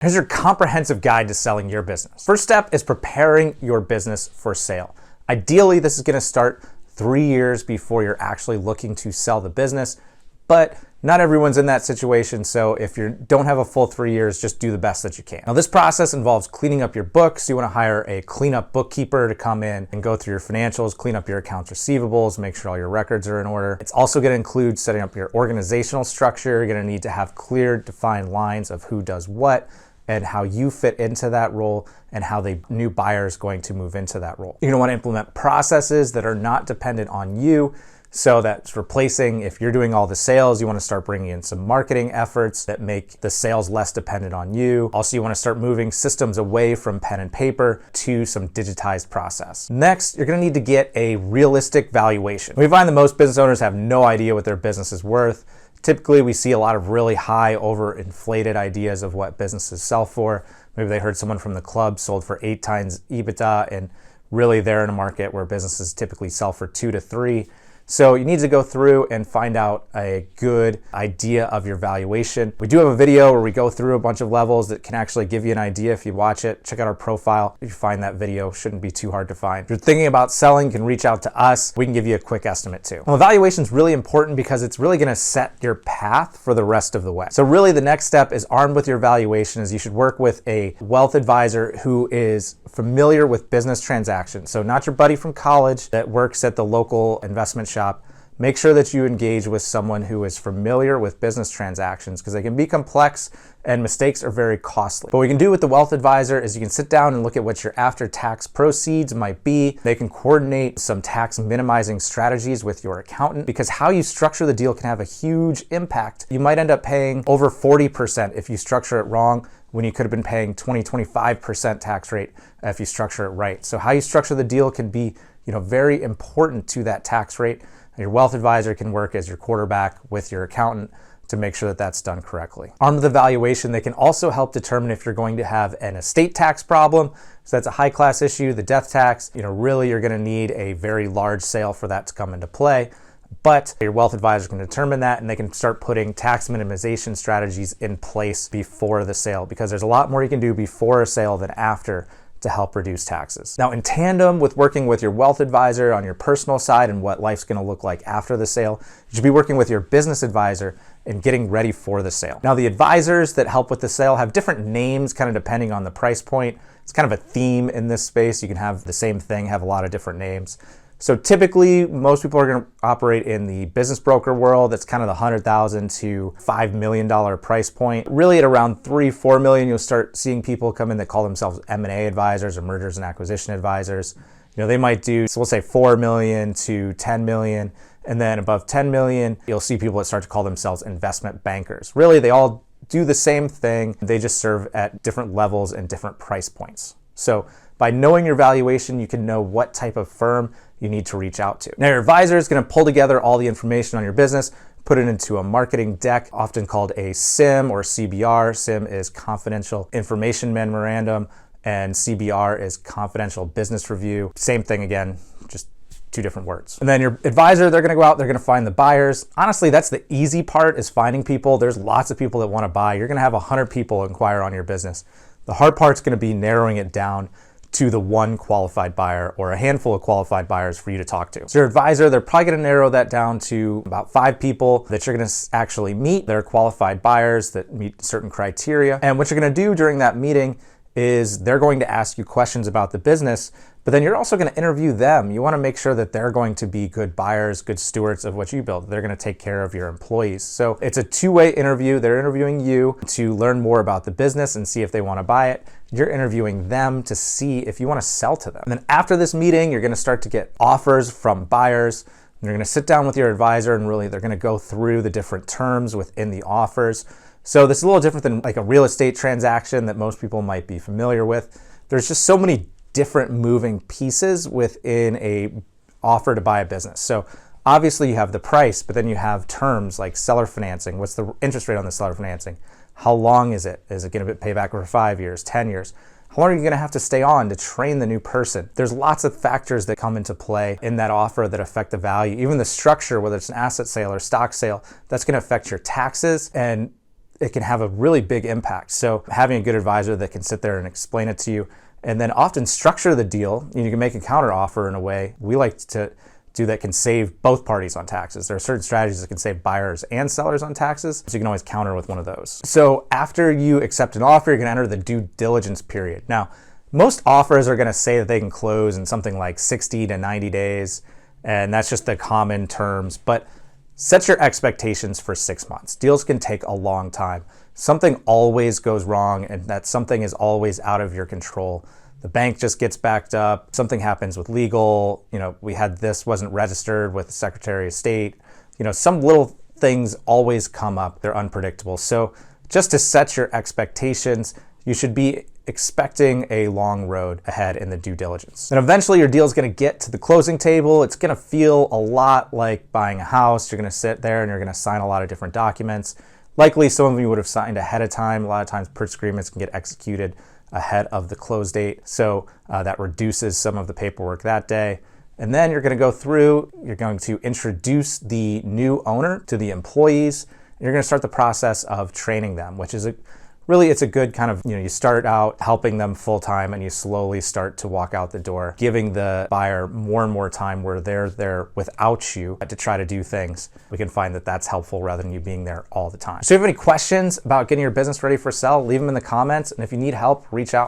Here's your comprehensive guide to selling your business. First step is preparing your business for sale. Ideally, this is going to start 3 years before you're actually looking to sell the business, but not everyone's in that situation. So if you don't have a full 3 years, just do the best that you can. Now, this process involves cleaning up your books. You want to hire a cleanup bookkeeper to come in and go through your financials, clean up your accounts receivables, make sure all your records are in order. It's also going to include setting up your organizational structure. You're going to need to have clear, defined lines of who does what, and how you fit into that role and how the new buyer is going to move into that role. You're gonna wanna implement processes that are not dependent on you. So that's replacing, if you're doing all the sales, you wanna start bringing in some marketing efforts that make the sales less dependent on you. Also, you wanna start moving systems away from pen and paper to some digitized process. Next, you're gonna need to get a realistic valuation. We find that most business owners have no idea what their business is worth. Typically, we see a lot of really high, overinflated ideas of what businesses sell for. Maybe they heard someone from the club sold for 8 times EBITDA, and really they're in a market where businesses typically sell for 2 to 3. So you need to go through and find out a good idea of your valuation. We do have a video where we go through a bunch of levels that can actually give you an idea. If you watch it, check out our profile. If you find that video, shouldn't be too hard to find. If you're thinking about selling, you can reach out to us. We can give you a quick estimate too. Well, valuation is really important because it's really gonna set your path for the rest of the way. So really the next step is, armed with your valuation, is you should work with a wealth advisor who is familiar with business transactions. So not your buddy from college that works at the local investment shop. Make sure that you engage with someone who is familiar with business transactions, because they can be complex and mistakes are very costly. But what you can do with the wealth advisor is you can sit down and look at what your after-tax proceeds might be. They can coordinate some tax minimizing strategies with your accountant, because how you structure the deal can have a huge impact. You might end up paying over 40% if you structure it wrong, when you could have been paying 20-25% tax rate if you structure it right. So how you structure the deal can be, very important to that tax rate. Your wealth advisor can work as your quarterback with your accountant to make sure that that's done correctly. Armed with the valuation, they can also help determine if you're going to have an estate tax problem. So that's a high class issue, the death tax. Really you're gonna need a very large sale for that to come into play. But your wealth advisor can determine that, and they can start putting tax minimization strategies in place before the sale, because there's a lot more you can do before a sale than after to help reduce taxes. Now, in tandem with working with your wealth advisor on your personal side and what life's gonna look like after the sale, you should be working with your business advisor and getting ready for the sale. Now, the advisors that help with the sale have different names, kind of depending on the price point. It's kind of a theme in this space. You can have the same thing, have a lot of different names. So typically, most people are going to operate in the business broker world. That's kind of the $100,000 to $5 million price point. Really, at around $3-4 million, you'll start seeing people come in that call themselves M&A advisors or mergers and acquisition advisors. They might do, so we'll say $4 million to $10 million, and then above $10 million, you'll see people that start to call themselves investment bankers. Really, they all do the same thing. They just serve at different levels and different price points. So by knowing your valuation, you can know what type of firm you need to reach out to. Now, your advisor is going to pull together all the information on your business, put it into a marketing deck, often called a CIM or CBR. CIM is Confidential Information Memorandum, and CBR is Confidential Business Review. Same thing again, just 2 different words. And then your advisor, they're going to go out, they're going to find the buyers. Honestly, that's the easy part, is finding people. There's lots of people that want to buy. You're going to have 100 people inquire on your business. The hard part's going to be narrowing it down to the one qualified buyer or a handful of qualified buyers for you to talk to. So your advisor, they're probably going to narrow that down to about 5 people that you're going to actually meet. They're qualified buyers that meet certain criteria. And what you're going to do during that meeting is they're going to ask you questions about the business, but then you're also going to interview them. You want to make sure that they're going to be good buyers, good stewards of what you build. They're going to take care of your employees. So it's a 2-way interview. They're interviewing you to learn more about the business and see if they want to buy it. You're interviewing them to see if you want to sell to them. And then after this meeting, you're going to start to get offers from buyers. You're going to sit down with your advisor, and really they're going to go through the different terms within the offers. So this is a little different than like a real estate transaction that most people might be familiar with. There's just so many different moving pieces within a offer to buy a business. So obviously you have the price, but then you have terms like seller financing. What's the interest rate on the seller financing? How long is it? Is it going to pay back over 5 years, 10 years? How long are you going to have to stay on to train the new person? There's lots of factors that come into play in that offer that affect the value. Even the structure, whether it's an asset sale or stock sale, that's going to affect your taxes. And it can have a really big impact. So having a good advisor that can sit there and explain it to you, and then often structure the deal. You can make a counter offer in a way we like to do that can save both parties on taxes. There are certain strategies that can save buyers and sellers on taxes, so you can always counter with one of those. So after you accept an offer, you're gonna enter the due diligence period. Now, most offers are gonna say that they can close in something like 60 to 90 days, and that's just the common terms, but set your expectations for 6 months. Deals can take a long time. Something always goes wrong, and that something is always out of your control. The bank just gets backed up, something happens with legal, we had this wasn't registered with the Secretary of State. Some little things always come up, they're unpredictable. So just to set your expectations, you should be expecting a long road ahead in the due diligence. And eventually your deal is gonna get to the closing table. It's gonna feel a lot like buying a house. You're gonna sit there and you're gonna sign a lot of different documents. Likely some of you would have signed ahead of time. A lot of times purchase agreements can get executed ahead of the close date. So that reduces some of the paperwork that day. And then you're gonna go through, you're going to introduce the new owner to the employees. And you're gonna start the process of training them, which is it's a good kind of, you start out helping them full time and you slowly start to walk out the door, giving the buyer more and more time where they're there without you to try to do things. We can find that that's helpful rather than you being there all the time. So if you have any questions about getting your business ready for sale, leave them in the comments. And if you need help, reach out.